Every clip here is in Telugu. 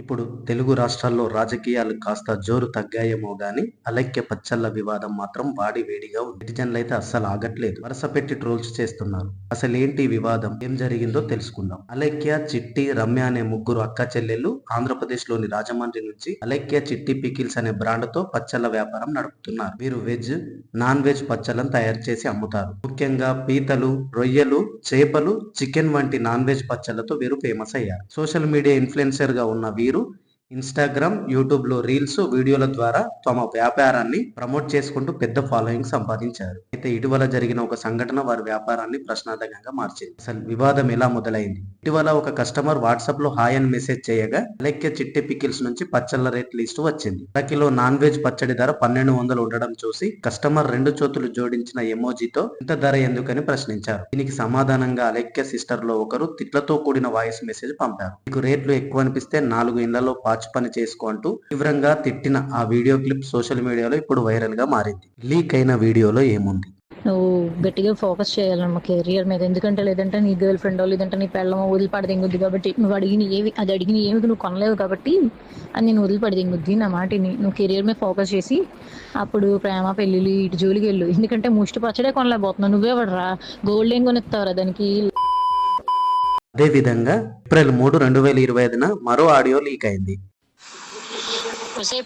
ఇప్పుడు తెలుగు రాష్ట్రాల్లో రాజకీయాలు కాస్త జోరు తగ్గాయేమో గాని అలైక్య పచ్చళ్ళ వివాదం మాత్రం వాడి వేడిగా ఉంది. నెటిజన్లైతే అస్సలు ఆగట్లేదు. వరుస పెట్టి ట్రోల్స్ చేస్తున్నారు. అసలేంటి వివాదం, ఏం జరిగిందో తెలుసుకుందాం. అలైక్య, చిట్టి, రమ్య అనే ముగ్గురు అక్క చెల్లెళ్ళు ఆంధ్రప్రదేశ్ లోని రాజమండ్రి నుంచి అలైక్య చిట్టి పికిల్స్ అనే బ్రాండ్ తో పచ్చళ్ళ వ్యాపారం నడుపుతున్నారు. వీరు వెజ్, నాన్ వెజ్ పచ్చళ్ళను తయారు చేసి అమ్ముతారు. ముఖ్యంగా పీతలు, రొయ్యలు, చేపలు, చికెన్ వంటి నాన్ వెజ్ పచ్చళ్లతో వీరు ఫేమస్ అయ్యారు. సోషల్ మీడియా ఇన్ఫ్లుయెన్సర్ గా ఉన్న వీరు ఇన్స్టాగ్రామ్, యూట్యూబ్ లో రీల్స్, వీడియోల ద్వారా తమ వ్యాపారాన్ని ప్రమోట్ చేసుకుంటూ పెద్ద ఫాలోయింగ్ సంపాదించారు. అయితే ఇటీవల జరిగిన ఒక సంఘటన వారి వ్యాపారాన్ని ప్రశ్నార్థకంగా మార్చింది. అసలు వివాదం ఎలా మొదలైంది? ఇటీవల ఒక కస్టమర్ వాట్సాప్ లో హాయ్ అని మెసేజ్ చేయగా అలైక్య చిట్టి పికిల్స్ నుంచి పచ్చళ్ళ రేట్ లిస్ట్ వచ్చింది. కిలో నాన్ వెజ్ పచ్చడి ధర 1200 ఉండడం చూసి కస్టమర్ రెండు చేతులు జోడించిన ఎమోజీతో ఇంత ధర ఎందుకని ప్రశ్నించారు. దీనికి సమాధానంగా అలైక్య సిస్టర్ లో ఒకరు తిట్లతో కూడిన వాయిస్ మెసేజ్ పంపారు. మీకు రేట్లు ఎక్కువ అనిపిస్తే 4 ఇళ్లలో పని చేసుకుంటూ తీవ్రంగా తిట్టిన ఆ వీడియో క్లిప్ సోషల్ మీడియాలో ఇప్పుడు వైరల్ గా మారింది. లీక్ అయిన వీడియోలో ఏముంది? నువ్వు గట్టిగా ఫోకస్ చేయాలమ్మా కెరియర్ మీద. ఎందుకంటే లేదంటే నీ గర్ల్ ఫ్రెండ్ లేదంటే నీ పెళ్ళమో వదిలిపడదింగుద్ది. కాబట్టి నువ్వు అడిగిన ఏమి నువ్వు కొనలేవు కాబట్టి అది నేను వదిలిపడదింగుద్ది. నా మాటిని నువ్వు కెరియర్ మీద ఫోకస్ చేసి అప్పుడు ప్రేమ పెళ్ళిళ్ళు ఇటు జోలికి వెళ్ళు. ఎందుకంటే ముష్టి పచ్చడే కొనలేకపోతున్నావు. నువ్వే పడరా గోల్డ్ ఏం కొనిస్తావురా దానికి. అదేవిధంగా ఏప్రిల్ 3, 2025 మరో ఆడియో లీక్ అయింది.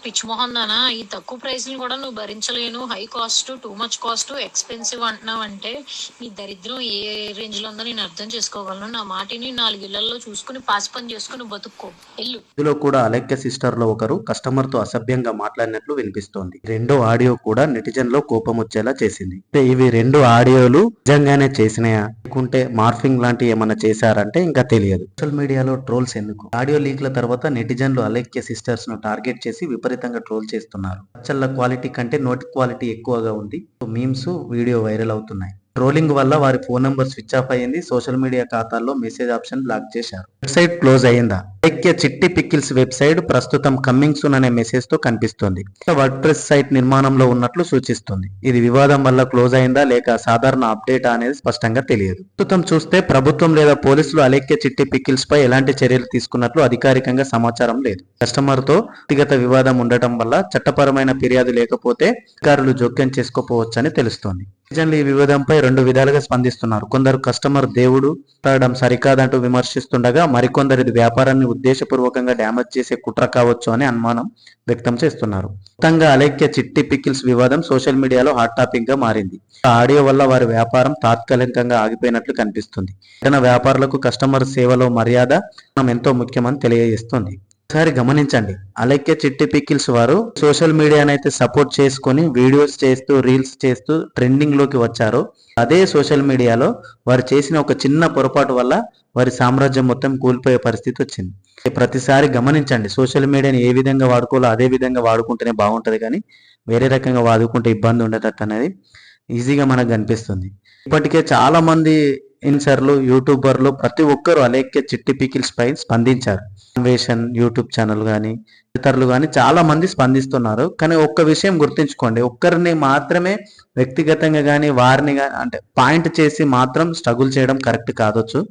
పిచ్చి మొహం దానా, ఈ తక్కువ ప్రైస్ కూడా నువ్వు భరించలేను, high cost, too much cost, expensive అంటున్నావు అంటే నీ దరిద్రం ఏ రేంజ్ లో ఉందో నేను అర్థం చేసుకోగలను. నా మాటిని 4 ఇళ్లలో చూసుకుని పాస్ పని చేసుకుని బతుక్కో ఎల్లు. ఇందులో కూడా అలైక్య సిస్టర్ లో ఒకరు కస్టమర్ తో అసభ్యంగా మాట్లాడినట్లు వినిపిస్తోంది. రెండో ఆడియో కూడా నెటిజన్ లో కోపం వచ్చేలా చేసింది. ఇవి 2 ఆడియోలు నిజంగానే చేసినాయా లేకుంటే మార్ఫింగ్ లాంటి ఏమన్నా చేశారంటే ఇంకా తెలియదు. సోషల్ మీడియాలో ట్రోల్స్ ఎందుకు? ఆడియో లీక్ల తర్వాత నెటిజన్లు అలైక్య సిస్టర్స్ ను టార్గెట్ చేసి విపరీతంగా ట్రోల్ చేస్తున్నారు. పచ్చళ్ళ క్వాలిటీ కంటే నోటి క్వాలిటీ ఎక్కువగా ఉంది. మీమ్స్, వీడియో వైరల్ అవుతున్నాయి. ట్రోలింగ్ వల్ల వారి ఫోన్ నంబర్ స్విచ్ ఆఫ్ అయ్యింది. సోషల్ మీడియా ఖాతాల్లో మెసేజ్ ఆప్షన్ బ్లాక్ చేశారు. వెబ్సైట్ క్లోజ్ అయ్యిందా? అలైక్య చిట్టి పికిల్స్ వెబ్సైట్ ప్రస్తుతం కమ్మింగ్ సూన్ అనే మెసేజ్ తో కనిపిస్తుంది. వర్డ్ ప్రెస్ సైట్ నిర్మాణంలో ఉన్నట్లు సూచిస్తుంది. ఇది వివాదం వల్ల క్లోజ్ అయిందా లేక సాధారణ అప్డేట్ అనేది స్పష్టంగా తెలియదు. ప్రస్తుతం చూస్తే ప్రభుత్వం లేదా పోలీసులు అలైక్య చిట్టి పికిల్స్ పై ఎలాంటి చర్యలు తీసుకున్నట్లు అధికారికంగా సమాచారం లేదు. కస్టమర్ తో వ్యక్తిగత వివాదం ఉండటం వల్ల చట్టపరమైన ఫిర్యాదు లేకపోతే అధికారులు జోక్యం చేసుకోవచ్చని తెలుస్తోంది. నిజంగా ఈ వివాదంపై 2 విధాలుగా స్పందిస్తున్నారు. కొందరు కస్టమర్ దేవుడు తాగడం సరికాదంటూ విమర్శిస్తుండగా మరికొందరు ఇది వ్యాపారాన్ని ఉద్దేశపూర్వకంగా డ్యామేజ్ చేసే కుట్ర కావచ్చు అని అనుమానం వ్యక్తం చేస్తున్నారు. మొత్తంగా అలైక్య చిట్టి పికిల్స్ వివాదం సోషల్ మీడియాలో హాట్ టాపిక్ గా మారింది. ఆడియో వల్ల వారి వ్యాపారం తాత్కాలికంగా ఆగిపోయినట్లు కనిపిస్తుంది. వ్యాపారులకు కస్టమర్ సేవలో మర్యాద ఎంతో ముఖ్యమని తెలియజేస్తుంది. ఒకసారి గమనించండి, అలైక్య చిట్టి పికిల్స్ వారు సోషల్ మీడియానైతే సపోర్ట్ చేసుకుని వీడియోస్ చేస్తూ రీల్స్ చేస్తూ ట్రెండింగ్ లోకి వచ్చారు. అదే సోషల్ మీడియాలో వారు చేసిన ఒక చిన్న పొరపాటు వల్ల వారి సామ్రాజ్యం మొత్తం కూలిపోయే పరిస్థితి వచ్చింది. ప్రతిసారి గమనించండి, సోషల్ మీడియాని ఏ విధంగా వాడుకోవాలో అదే విధంగా వాడుకుంటేనే బాగుంటది, కానీ వేరే రకంగా వాడుకుంటే ఇబ్బంది ఉండేటట్టు అనేది ఈజీగా మనకు కనిపిస్తుంది. ఇప్పటికే చాలా మంది ఇన్సర్లు, యూట్యూబర్లు ప్రతి ఒక్కరు అలైక్య చిట్టి పికిల్స్ పై స్పందించారు. అన్వేషణ్ యూట్యూబ్ ఛానల్ కానీ ఇతరులు కానీ చాలా మంది స్పందిస్తున్నారు. కానీ ఒక్క విషయం గుర్తుంచుకోండి, ఒక్కరిని మాత్రమే వ్యక్తిగతంగా కానీ వారిని కానీ అంటే పాయింట్ చేసి మాత్రం స్ట్రగుల్ చేయడం కరెక్ట్ కాదొచ్చు.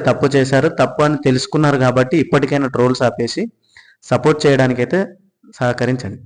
తప్పు చేశారు, తప్పు అని తెలుసుకున్నారు కాబట్టి ఇప్పటికైనా ట్రోల్స్ ఆపేసి సపోర్ట్ చేయడానికైతే సహకరించండి.